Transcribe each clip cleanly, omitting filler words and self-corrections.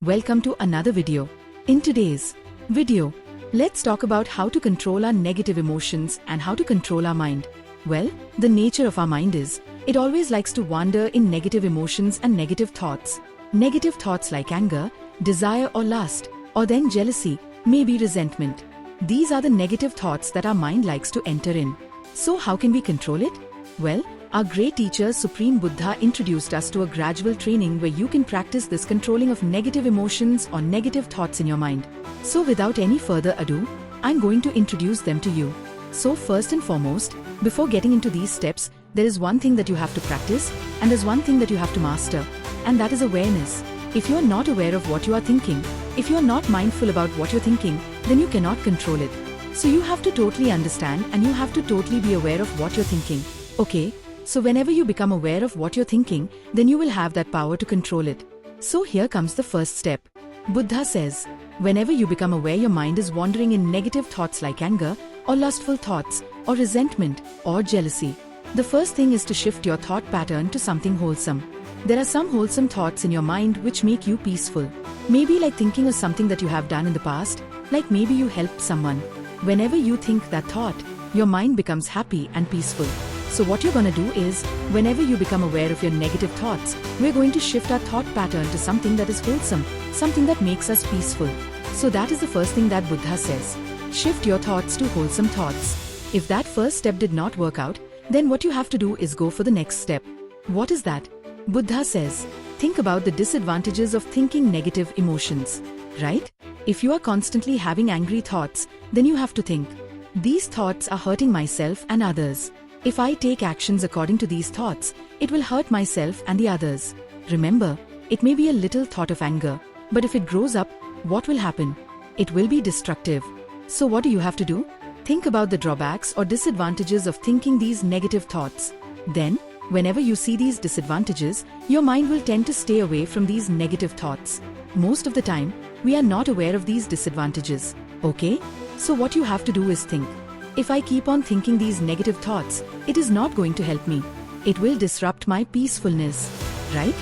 Welcome to another video. In today's video, let's talk about how to control our negative emotions and how to control our mind. Well, the nature of our mind is, it always likes to wander in negative emotions and negative thoughts. Negative thoughts like anger, desire or lust, or then jealousy, maybe resentment. These are the negative thoughts that our mind likes to enter in. So how can we control it? Well, our great teacher Supreme Buddha introduced us to a gradual training where you can practice this controlling of negative emotions or negative thoughts in your mind. So without any further ado, I'm going to introduce them to you. So first and foremost, before getting into these steps, there is one thing that you have to practice, and there's one thing that you have to master, and that is awareness. If you are not aware of what you are thinking, if you are not mindful about what you're thinking, then you cannot control it. So you have to totally understand and you have to totally be aware of what you're thinking. Okay? So whenever you become aware of what you're thinking, then you will have that power to control it. So here comes the first step. Buddha says, whenever you become aware your mind is wandering in negative thoughts like anger, or lustful thoughts, or resentment, or jealousy, the first thing is to shift your thought pattern to something wholesome. There are some wholesome thoughts in your mind which make you peaceful. Maybe like thinking of something that you have done in the past, like maybe you helped someone. Whenever you think that thought, your mind becomes happy and peaceful. So what you're gonna do is, whenever you become aware of your negative thoughts, we're going to shift our thought pattern to something that is wholesome, something that makes us peaceful. So that is the first thing that Buddha says. Shift your thoughts to wholesome thoughts. If that first step did not work out, then what you have to do is go for the next step. What is that? Buddha says, think about the disadvantages of thinking negative emotions. Right? If you are constantly having angry thoughts, then you have to think, these thoughts are hurting myself and others. If I take actions according to these thoughts, it will hurt myself and the others. Remember, it may be a little thought of anger, but if it grows up, what will happen? It will be destructive. So what do you have to do? Think about the drawbacks or disadvantages of thinking these negative thoughts. Then, whenever you see these disadvantages, your mind will tend to stay away from these negative thoughts. Most of the time, we are not aware of these disadvantages. Okay? So what you have to do is think. If I keep on thinking these negative thoughts, it is not going to help me. It will disrupt my peacefulness. Right?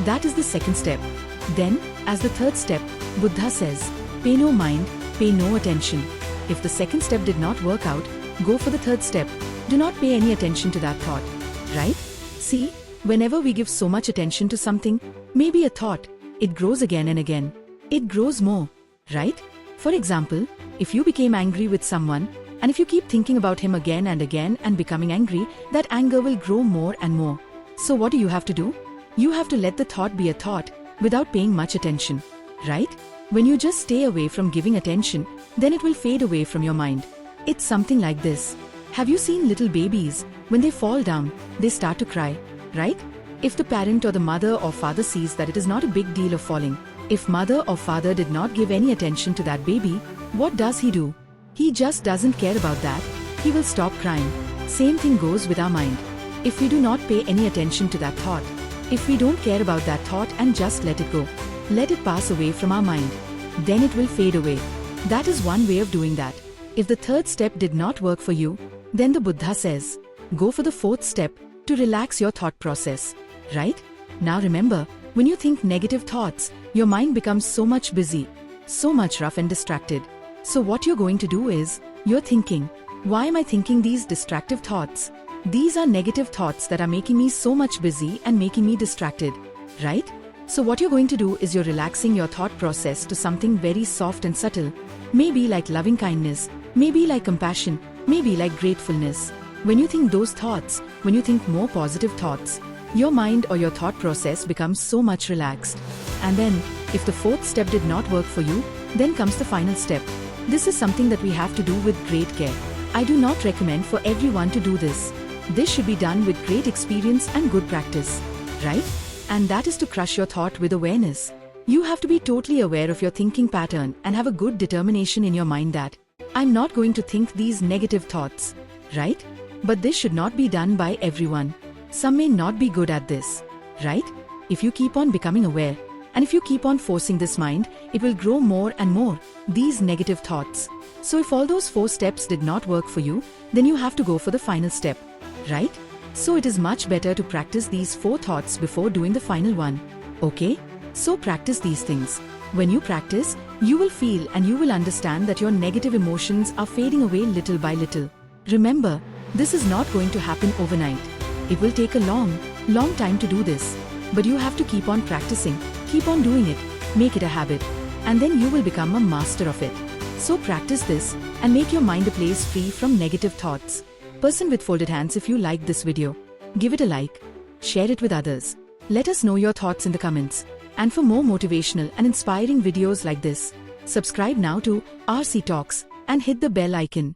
That is the second step. Then, as the third step, Buddha says, pay no mind, pay no attention. If the second step did not work out, go for the third step. Do not pay any attention to that thought. Right? See, whenever we give so much attention to something, maybe a thought, it grows again and again. It grows more. Right? For example, if you became angry with someone, and if you keep thinking about him again and again and becoming angry, that anger will grow more and more. So what do you have to do? You have to let the thought be a thought without paying much attention. Right? When you just stay away from giving attention, then it will fade away from your mind. It's something like this. Have you seen little babies? When they fall down, they start to cry. Right? If the parent or the mother or father sees that it is not a big deal of falling, if mother or father did not give any attention to that baby, what does he do? He just doesn't care about that. He will stop crying. Same thing goes with our mind. If we do not pay any attention to that thought, if we don't care about that thought and just let it go, let it pass away from our mind, then it will fade away. That is one way of doing that. If the third step did not work for you, then the Buddha says, go for the fourth step to relax your thought process. Right? Now remember, when you think negative thoughts, your mind becomes so much busy, so much rough and distracted. So what you're going to do is, you're thinking, why am I thinking these distractive thoughts? These are negative thoughts that are making me so much busy and making me distracted. Right? So what you're going to do is you're relaxing your thought process to something very soft and subtle. Maybe like loving kindness, maybe like compassion, maybe like gratefulness. When you think those thoughts, when you think more positive thoughts, your mind or your thought process becomes so much relaxed. And then, if the fourth step did not work for you, then comes the final step. This is something that we have to do with great care. I do not recommend for everyone to do this. This should be done with great experience and good practice. Right? And that is to crush your thought with awareness. You have to be totally aware of your thinking pattern and have a good determination in your mind that, I'm not going to think these negative thoughts. Right? But this should not be done by everyone. Some may not be good at this. Right? If you keep on becoming aware, and if you keep on forcing this mind, it will grow more and more, these negative thoughts. So if all those 4 steps did not work for you, then you have to go for the final step. Right? So it is much better to practice these 4 thoughts before doing the final one. Okay? So practice these things. When you practice, you will feel and you will understand that your negative emotions are fading away little by little. Remember, this is not going to happen overnight. It will take a long time to do this. But you have to keep on practicing, keep on doing it, make it a habit, and then you will become a master of it. So practice this and make your mind a place free from negative thoughts. Person with folded hands, if you liked this video, give it a like, share it with others. Let us know your thoughts in the comments. And for more motivational and inspiring videos like this, subscribe now to RC Talks and hit the bell icon.